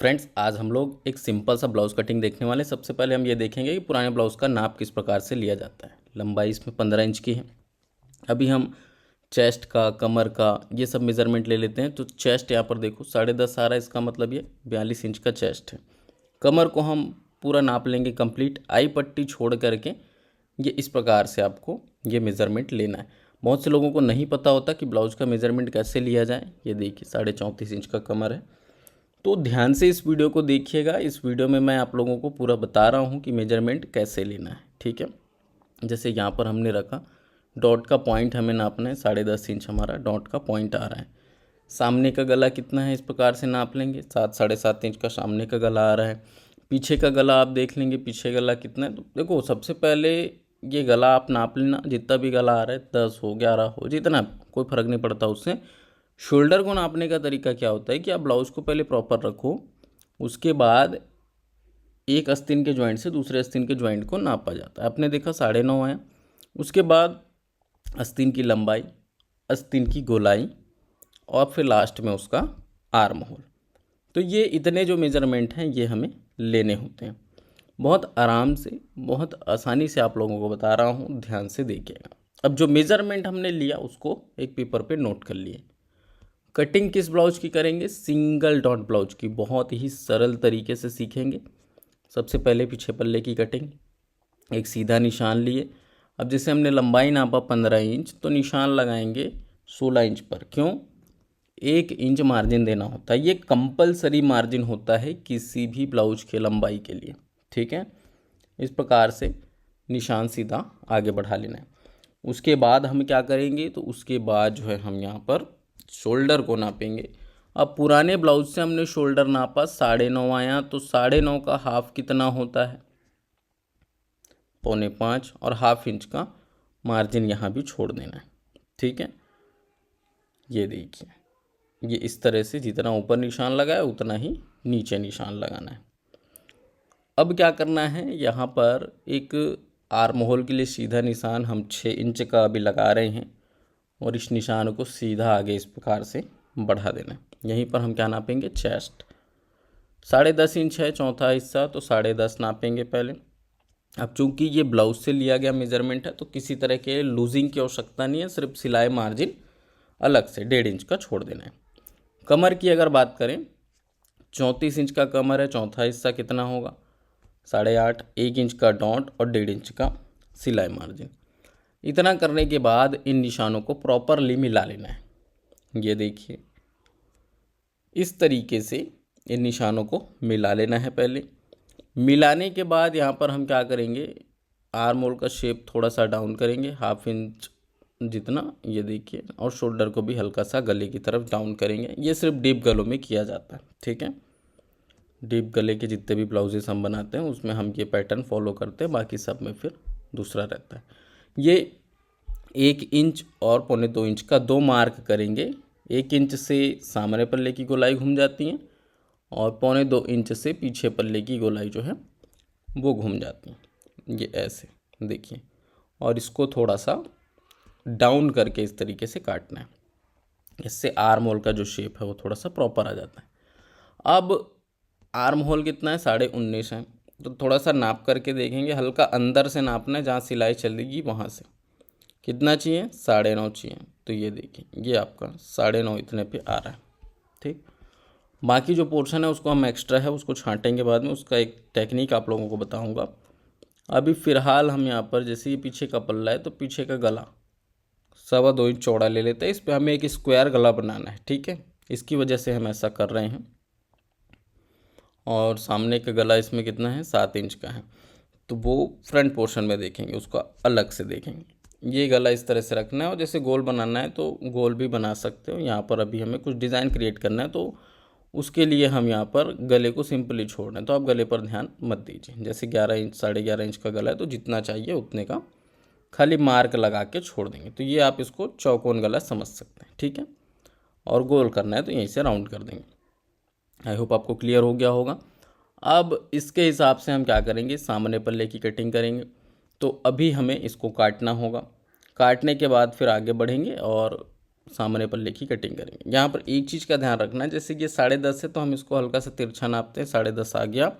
Friends, आज हम लोग एक सिंपल सा ब्लाउज़ कटिंग देखने वाले हैं। सबसे पहले हम ये देखेंगे कि पुराने ब्लाउज़ का नाप किस प्रकार से लिया जाता है। लंबाई इसमें 15 इंच की है। अभी हम चेस्ट का, कमर का ये सब मेज़रमेंट ले लेते हैं। तो चेस्ट यहाँ पर देखो 10.5 आ रहा है, इसका मतलब ये 42 इंच का चेस्ट है। कमर को हम पूरा नाप लेंगे कंप्लीट, आई पट्टी छोड़ करके। ये इस प्रकार से आपको ये मेज़रमेंट लेना है। बहुत से लोगों को नहीं पता होता कि ब्लाउज़ का मेज़रमेंट कैसे लिया जाए। ये देखिए 34.5 इंच का कमर है। तो ध्यान से इस वीडियो को देखिएगा। इस वीडियो में मैं आप लोगों को पूरा बता रहा हूँ कि मेजरमेंट कैसे लेना है, ठीक है। जैसे यहाँ पर हमने रखा, डॉट का पॉइंट हमें नापना है, 10.5 इंच हमारा डॉट का पॉइंट आ रहा है। सामने का गला कितना है, इस प्रकार से नाप लेंगे, 7-7.5 इंच का सामने का गला आ रहा है। पीछे का गला आप देख लेंगे, पीछे गला कितना है। तो देखो, सबसे पहले ये गला आप नाप लेना, जितना भी गला आ रहा है, 10 हो 11 हो, जितना कोई फ़र्क नहीं पड़ता उससे। शोल्डर को नापने का तरीका क्या होता है कि आप ब्लाउज़ को पहले प्रॉपर रखो, उसके बाद एक आस्तीन के जॉइंट से दूसरे आस्तीन के जॉइंट को नापा जाता है। आपने देखा 9.5 आया, उसके बाद आस्तीन की लंबाई, आस्तीन की गोलाई और फिर लास्ट में उसका आर्म होल। तो ये इतने जो मेज़रमेंट हैं ये हमें लेने होते हैं। बहुत आराम से, बहुत आसानी से आप लोगों को बता रहा हूँ, ध्यान से देखिएगा। अब जो मेज़रमेंट हमने लिया उसको एक पेपर पे नोट कर लिए। कटिंग किस ब्लाउज की करेंगे? सिंगल डॉट ब्लाउज की। बहुत ही सरल तरीके से सीखेंगे। सबसे पहले पीछे पल्ले की कटिंग, एक सीधा निशान लिए। अब जैसे हमने लंबाई नापा 15 इंच, तो निशान लगाएंगे 16 इंच पर। क्यों? 1 इंच मार्जिन देना होता है। ये कंपलसरी मार्जिन होता है किसी भी ब्लाउज के लंबाई के लिए, ठीक है। इस प्रकार से निशान सीधा आगे बढ़ा लेना है। उसके बाद हम क्या करेंगे? तो उसके बाद जो है हम यहाँ पर शोल्डर को नापेंगे। अब पुराने ब्लाउज से हमने शोल्डर नापा, 9.5 आया, तो 9.5 का हाफ कितना होता है? 4.25, और हाफ इंच का मार्जिन यहाँ भी छोड़ देना है, ठीक है। ये देखिए, ये इस तरह से जितना ऊपर निशान लगाया उतना ही नीचे निशान लगाना है। अब क्या करना है, यहाँ पर एक आर्म होल के लिए सीधा निशान हम 6 इंच का अभी लगा रहे हैं, और इस निशान को सीधा आगे इस प्रकार से बढ़ा देना है। यहीं पर हम क्या नापेंगे? चेस्ट 10.5 इंच है, चौथा हिस्सा, तो 10.5 नापेंगे पहले। अब चूंकि ये ब्लाउज से लिया गया मेजरमेंट है, तो किसी तरह के लूजिंग की आवश्यकता नहीं है, सिर्फ सिलाई मार्जिन अलग से 1.5 इंच का छोड़ देना है। कमर की अगर बात करें, 34 इंच का कमर है, चौथा हिस्सा कितना होगा? 8.5, 1 इंच का डॉट और 1.5 इंच का सिलाई मार्जिन। इतना करने के बाद इन निशानों को प्रॉपरली मिला लेना है। ये देखिए, इस तरीके से इन निशानों को मिला लेना है। पहले मिलाने के बाद यहाँ पर हम क्या करेंगे? आर्म होल का शेप थोड़ा सा डाउन करेंगे, हाफ इंच जितना, ये देखिए, और शोल्डर को भी हल्का सा गले की तरफ डाउन करेंगे। ये सिर्फ डीप गलों में किया जाता है, ठीक है। डीप गले के जितने भी ब्लाउजेस हम बनाते हैं उसमें हम ये पैटर्न फॉलो करते हैं, बाकी सब में फिर दूसरा रहता है। ये 1 इंच और 1.25 इंच का 2 मार्क करेंगे। 1 इंच से सामने पल्ले की गोलाई घूम जाती है, और 1.25 इंच से पीछे पल्ले की गोलाई जो है वो घूम जाती है। ये ऐसे देखिए, और इसको थोड़ा सा डाउन करके इस तरीके से काटना है। इससे आर्म होल का जो शेप है वो थोड़ा सा प्रॉपर आ जाता है। अब आर्म होल कितना है? 19.5 है, तो थोड़ा सा नाप करके देखेंगे। हल्का अंदर से नापना है, जहाँ सिलाई चलेगी वहाँ से। कितना चाहिए? 9.5 चाहिए। तो ये देखिए, ये आपका 9.5 इतने पे आ रहा है, ठीक। बाकी जो पोर्शन है उसको हम एक्स्ट्रा है उसको छांटेंगे बाद में, उसका एक टेक्निक आप लोगों को बताऊंगा। अभी फ़िलहाल हम यहाँ पर, जैसे ये पीछे का पल्ला है, तो पीछे का गला 2.25 इंच चौड़ा ले लेते हैं। इस पर हमें एक स्क्वायर गला बनाना है, ठीक है। इसकी वजह से हम ऐसा कर रहे हैं। और सामने का गला इसमें कितना है? 7 इंच का है, तो वो फ्रंट पोर्शन में देखेंगे, उसको अलग से देखेंगे। ये गला इस तरह से रखना है, और जैसे गोल बनाना है तो गोल भी बना सकते हो। यहाँ पर अभी हमें कुछ डिज़ाइन क्रिएट करना है, तो उसके लिए हम यहाँ पर गले को सिंपली छोड़ रहे हैं। तो आप गले पर ध्यान मत दीजिए। जैसे 11 इंच, 11.5 इंच का गला है, तो जितना चाहिए उतने का खाली मार्क लगा के छोड़ देंगे। तो ये आप इसको चौकोन गला समझ सकते हैं, ठीक है। और गोल करना है तो यहीं से राउंड कर देंगे। आई होप आपको क्लियर हो गया होगा। अब इसके हिसाब से हम क्या करेंगे? सामने पल्ले की कटिंग करेंगे। तो अभी हमें इसको काटना होगा। काटने के बाद फिर आगे बढ़ेंगे और सामने पल्ले की कटिंग करेंगे। यहाँ पर एक चीज़ का ध्यान रखना है, जैसे ये 10.5 है तो हम इसको हल्का सा तिरछा नापते हैं, 10.5 आ गया,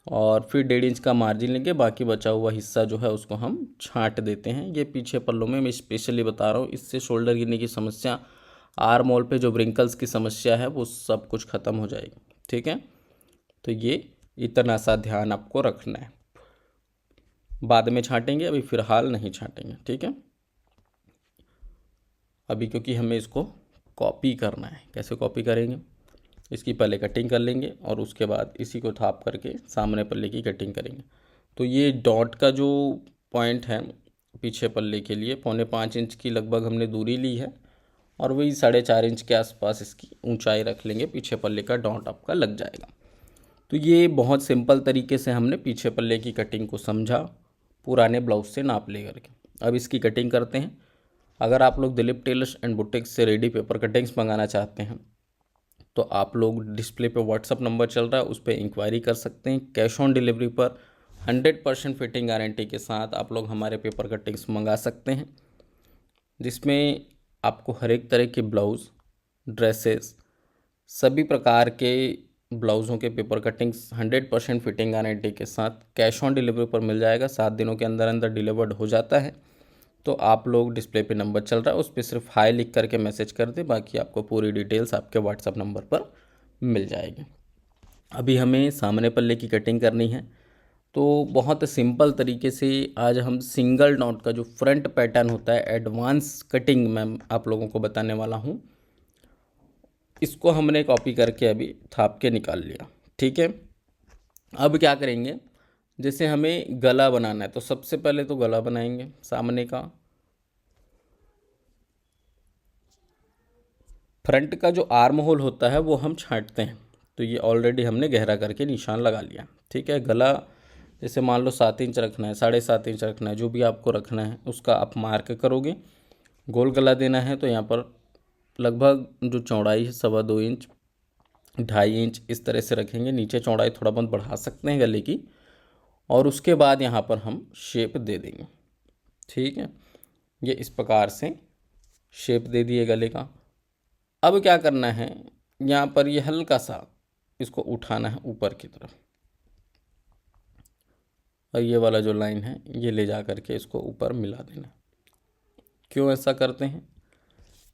और फिर 1.5 इंच का मार्जिन लेंगे, बाकी बचा हुआ हिस्सा जो है उसको हम छांट देते हैं। ये पीछे पल्लों में मैं स्पेशली बता रहा हूँ, इससे शोल्डर गिरने की समस्या, आर्म होल पे जो व्रिंकल्स की समस्या है वो सब कुछ ख़त्म हो जाएगी। ठीक है, तो ये इतना सा ध्यान आपको रखना है। बाद में छांटेंगे, अभी फ़िलहाल नहीं छांटेंगे। ठीक है, अभी क्योंकि हमें इसको कॉपी करना है। कैसे कॉपी करेंगे, इसकी पहले कटिंग कर लेंगे और उसके बाद इसी को थाप करके सामने पल्ले की कटिंग करेंगे। तो ये डॉट का जो पॉइंट है पीछे पल्ले के लिए 4.25 इंच की लगभग हमने दूरी ली है, और वही 4.5 इंच के आसपास इसकी ऊंचाई रख लेंगे, पीछे पल्ले का डॉट आपका लग जाएगा। तो ये बहुत सिंपल तरीके से हमने पीछे पल्ले की कटिंग को समझा, पुराने ब्लाउज से नाप ले करके। अब इसकी कटिंग करते हैं। अगर आप लोग दिलीप टेलर्स एंड बुटीक्स से रेडी पेपर कटिंग्स मंगाना चाहते हैं तो आप लोग डिस्प्ले पे व्हाट्सअप नंबर चल रहा है, उस पर इंक्वायरी कर सकते हैं। कैश ऑन डिलीवरी पर 100% फिटिंग गारंटी के साथ आप लोग हमारे पेपर कटिंग्स मंगा सकते हैं, जिसमें आपको हर एक तरह के ब्लाउज़, ड्रेसेस, सभी प्रकार के ब्लाउज़ों के पेपर कटिंग्स 100% फिटिंग गारंटी के साथ कैश ऑन डिलीवरी पर मिल जाएगा। 7 दिनों के अंदर अंदर डिलीवर्ड हो जाता है। तो आप लोग डिस्प्ले पे नंबर चल रहा है, उस पर सिर्फ हाई लिख करके मैसेज कर दें, बाकी आपको पूरी डिटेल्स आपके व्हाट्सअप नंबर पर मिल जाएगी। अभी हमें सामने पल्ले की कटिंग करनी है, तो बहुत सिंपल तरीके से आज हम सिंगल नॉट का जो फ्रंट पैटर्न होता है, एडवांस कटिंग मैं आप लोगों को बताने वाला हूँ। इसको हमने कॉपी करके अभी थाप के निकाल लिया। ठीक है, अब क्या करेंगे, जैसे हमें गला बनाना है तो सबसे पहले तो गला बनाएंगे सामने का। फ्रंट का जो आर्म होल होता है वो हम छांटते हैं, तो ये ऑलरेडी हमने गहरा करके निशान लगा लिया। ठीक है, गला जैसे मान लो 7 इंच रखना है, 7.5 इंच रखना है, जो भी आपको रखना है उसका आप मार्क करोगे। गोल गला देना है तो यहाँ पर लगभग जो चौड़ाई है 2.25 इंच, 2.5 इंच इस तरह से रखेंगे। नीचे चौड़ाई थोड़ा बहुत बढ़ा सकते हैं गले की, और उसके बाद यहाँ पर हम शेप दे देंगे। ठीक है, ये इस प्रकार से शेप दे दिए गले का। अब क्या करना है, यहाँ पर ये हल्का सा इसको उठाना है ऊपर की तरफ, और ये वाला जो लाइन है ये ले जा करके इसको ऊपर मिला देना। क्यों ऐसा करते हैं,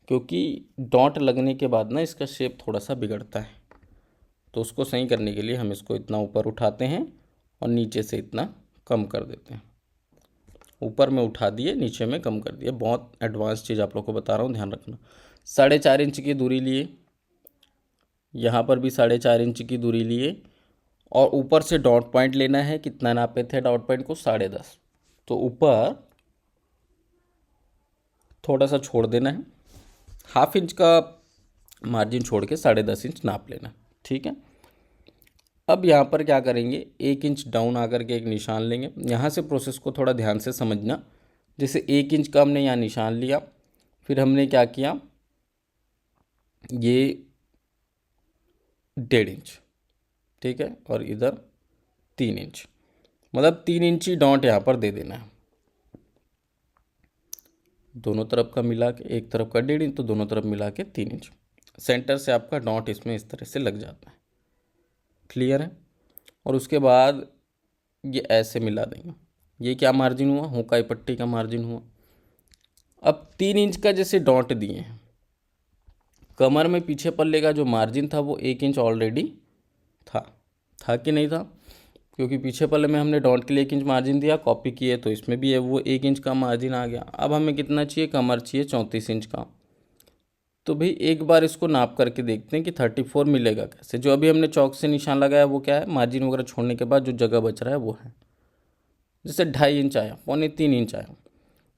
क्योंकि डॉट लगने के बाद ना इसका शेप थोड़ा सा बिगड़ता है, तो उसको सही करने के लिए हम इसको इतना ऊपर उठाते हैं और नीचे से इतना कम कर देते हैं। ऊपर में उठा दिए, नीचे में कम कर दिया। बहुत एडवांस चीज़ आप लोग को बता रहा हूँ, ध्यान रखना। 4.5 इंच की दूरी लिए, यहाँ पर भी 4.5 इंच की दूरी लिए, और ऊपर से डॉट पॉइंट लेना है। कितना नापे थे डॉट पॉइंट को, 10.5, तो ऊपर थोड़ा सा छोड़ देना है, 1/2 इंच का मार्जिन छोड़ के 10.5 इंच नाप लेना। ठीक है, अब यहाँ पर क्या करेंगे, 1 इंच डाउन आकर के एक निशान लेंगे। यहाँ से प्रोसेस को थोड़ा ध्यान से समझना। जैसे 1 इंच का हमने यहाँ निशान लिया, फिर हमने क्या किया, ये 1.5 इंच, ठीक है, और इधर 3 इंच, मतलब 3 इंची डॉट यहाँ पर दे देना है। दोनों तरफ का मिला के, एक तरफ का 1.5 इंच तो दोनों तरफ मिला के 3 इंच। सेंटर से आपका डॉट इसमें इस तरह से लग जाता है। क्लियर है, और उसके बाद ये ऐसे मिला देंगे। ये क्या मार्जिन हुआ, हुकाई पट्टी का मार्जिन हुआ। अब 3 इंच का जैसे डॉट दिए हैं, कमर में पीछे पल्ले का जो मार्जिन था वो 1 इंच ऑलरेडी था कि नहीं था, क्योंकि पीछे पल्ले में हमने डॉट के लिए 1 इंच मार्जिन दिया, कॉपी किए तो इसमें भी है वो 1 इंच का मार्जिन आ गया। अब हमें कितना चाहिए, कमर चाहिए 34 इंच का। तो भाई एक बार इसको नाप करके देखते हैं कि 34 मिलेगा कैसे। जो अभी हमने चौक से निशान लगाया वो क्या है, मार्जिन वगैरह छोड़ने के बाद जो जगह बच रहा है वो है, जैसे 2.5 इंच आया, 2.25 इंच आया।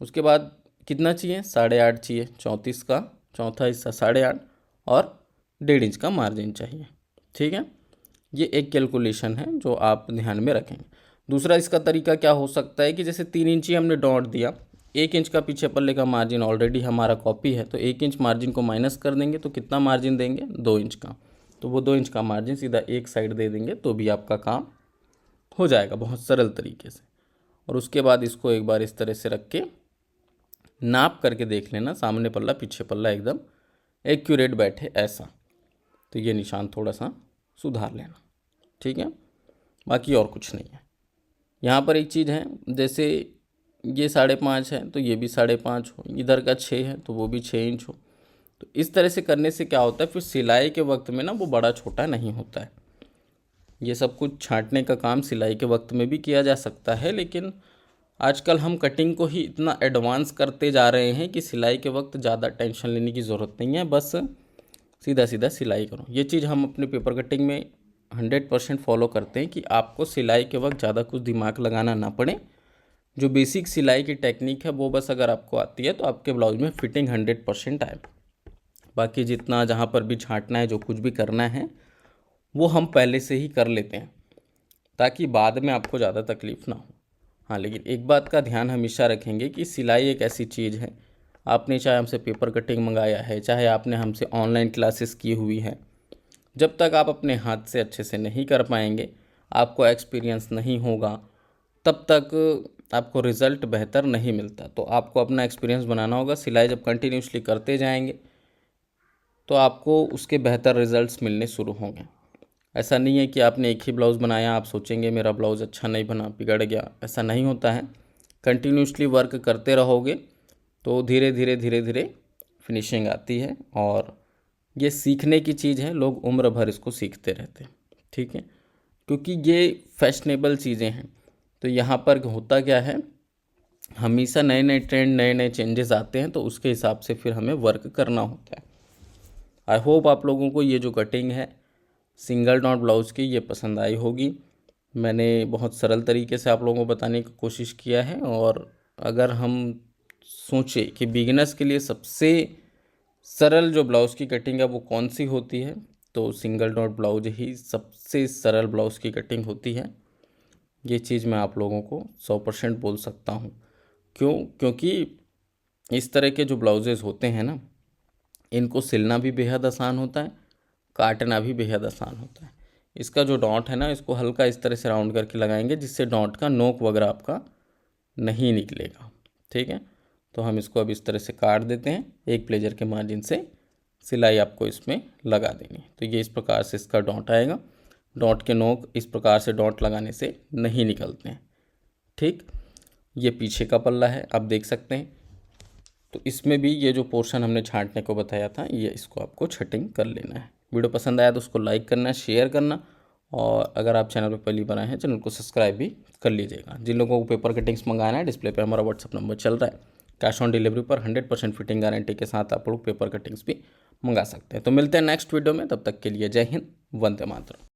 उसके बाद कितना चाहिए, 8.5 चाहिए, 34 का चौथा हिस्सा 8.5, और 1.5 इंच का मार्जिन चाहिए। ठीक है, ये एक कैलकुलेशन है जो आप ध्यान में रखेंगे। दूसरा इसका तरीका क्या हो सकता है कि जैसे 3 इंची हमने डॉट दिया, 1 इंच का पीछे पल्ले का मार्जिन ऑलरेडी हमारा कॉपी है, तो 1 इंच मार्जिन को माइनस कर देंगे तो कितना मार्जिन देंगे, 2 इंच का। तो वो 2 इंच का मार्जिन सीधा एक साइड दे देंगे तो भी आपका काम हो जाएगा बहुत सरल तरीके से। और उसके बाद इसको एक बार इस तरह से रख के नाप करके देख लेना, सामने पल्ला पीछे पल्ला एकदम एक्यूरेट बैठे ऐसा। तो ये निशान थोड़ा सा सुधार लेना, ठीक है, बाकी और कुछ नहीं है। यहाँ पर एक चीज़ है, जैसे ये 5.5 है तो ये भी 5.5 हो, इधर का 6 है तो वो भी 6 इंच हो। तो इस तरह से करने से क्या होता है, फिर सिलाई के वक्त में ना वो बड़ा छोटा नहीं होता है। ये सब कुछ छांटने का काम सिलाई के वक्त में भी किया जा सकता है, लेकिन आजकल हम कटिंग को ही इतना एडवांस करते जा रहे हैं कि सिलाई के वक्त ज़्यादा टेंशन लेने की ज़रूरत नहीं है, बस सीधा सीधा सिलाई करो। ये चीज़ हम अपने पेपर कटिंग में 100% फॉलो करते हैं कि आपको सिलाई के वक्त ज़्यादा कुछ दिमाग लगाना ना पड़े। जो बेसिक सिलाई की टेक्निक है वो बस अगर आपको आती है तो आपके ब्लाउज में फिटिंग 100% आए। बाकी जितना जहाँ पर भी छांटना है, जो कुछ भी करना है वो हम पहले से ही कर लेते हैं ताकि बाद में आपको ज़्यादा तकलीफ़ ना हो। हाँ, लेकिन एक बात का ध्यान हमेशा रखेंगे कि सिलाई एक ऐसी चीज़ है, आपने चाहे हमसे पेपर कटिंग मंगाया है, चाहे आपने हमसे ऑनलाइन क्लासेस की हुई है, जब तक आप अपने हाथ से अच्छे से नहीं कर पाएंगे, आपको एक्सपीरियंस नहीं होगा, तब तक आपको रिज़ल्ट बेहतर नहीं मिलता। तो आपको अपना एक्सपीरियंस बनाना होगा। सिलाई जब कंटिन्यूसली करते जाएंगे तो आपको उसके बेहतर रिज़ल्ट्स मिलने शुरू होंगे। ऐसा नहीं है कि आपने एक ही ब्लाउज़ बनाया, आप सोचेंगे मेरा ब्लाउज़ अच्छा नहीं बना, बिगड़ गया, ऐसा नहीं होता है। कंटिन्यूसली वर्क करते रहोगे तो धीरे धीरे धीरे धीरे फिनिशिंग आती है, और ये सीखने की चीज़ है, लोग उम्र भर इसको सीखते रहते हैं, ठीक है, क्योंकि ये फैशनेबल चीज़ें हैं। तो यहाँ पर होता क्या है, हमेशा नए नए ट्रेंड, नए नए चेंजेस आते हैं, तो उसके हिसाब से फिर हमें वर्क करना होता है। आई होप आप लोगों को ये जो कटिंग है सिंगल डॉट ब्लाउज़ की ये पसंद आई होगी। मैंने बहुत सरल तरीके से आप लोगों को बताने की कोशिश किया है, और अगर हम सोचें कि बिगिनर्स के लिए सबसे सरल जो ब्लाउज़ की कटिंग है वो कौन सी होती है, तो सिंगल डॉट ब्लाउज ही सबसे सरल ब्लाउज़ की कटिंग होती है। ये चीज़ मैं आप लोगों को 100% बोल सकता हूँ। क्योंकि इस तरह के जो ब्लाउजेज़ होते हैं ना, इनको सिलना भी बेहद आसान होता है, काटना भी बेहद आसान होता है। इसका जो डॉट है ना, इसको हल्का इस तरह से राउंड करके लगाएंगे जिससे डॉट का नोक वगैरह आपका नहीं निकलेगा, ठीक है। तो हम इसको अब इस तरह से काट देते हैं, एक प्लेजर के मार्जिन से सिलाई आपको इसमें लगा देनी। तो ये इस प्रकार से इसका डॉट आएगा। डॉट के नोक इस प्रकार से डॉट लगाने से नहीं निकलते हैं, ठीक। ये पीछे का पल्ला है, आप देख सकते हैं। तो इसमें भी ये जो पोर्शन हमने छांटने को बताया था, ये इसको आपको छटिंग कर लेना है। वीडियो पसंद आया तो उसको लाइक करना, शेयर करना, और अगर आप चैनल पर पहली बार आए हैं चैनल को सब्सक्राइब भी कर लीजिएगा। जिन लोगों को पेपर कटिंग्स मंगाना है, डिस्प्ले पे हमारा व्हाट्सअप नंबर चल रहा है। कैश ऑन डिलीवरी पर 100% फिटिंग गारंटी के साथ आप लोग पेपर कटिंग्स भी मंगा सकते हैं। तो मिलते हैं नेक्स्ट वीडियो में, तब तक के लिए जय हिंद, वंदे मातरम।